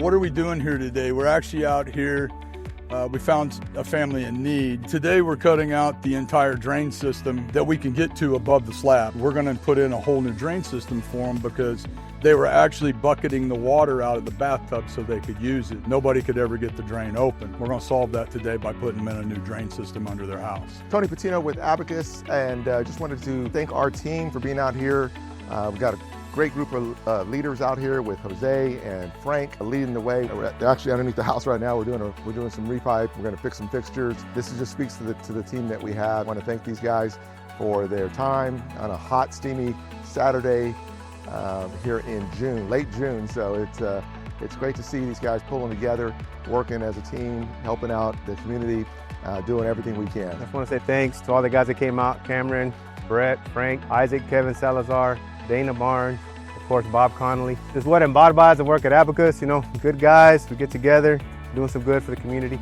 What are we doing here today? We're actually out here. We found a family in need. Today we're cutting out the entire drain system that we can get to above the slab. We're going to put in a whole new drain system for them because they were actually bucketing the water out of the bathtub so they could use it. Nobody could ever get the drain open. We're going to solve that today by putting them in a new drain system under their house. Tony Patino with Abacus, and just wanted to thank our team for being out here. We've got a great group of leaders out here with Jose and Frank leading the way. They're actually underneath the house right now. We're doing some repipe. We're going to fix some fixtures. This just speaks to the team that we have. I want to thank these guys for their time on a hot, steamy Saturday here in June, late June. So it's great to see these guys pulling together, working as a team, helping out the community, doing everything we can. I just want to say thanks to all the guys that came out: Cameron, Brett, Frank, Isaac, Kevin Salazar, Dana Barnes, of course Bob Connolly. This is what embodies the work at Abacus. You know, good guys, we get together, doing some good for the community.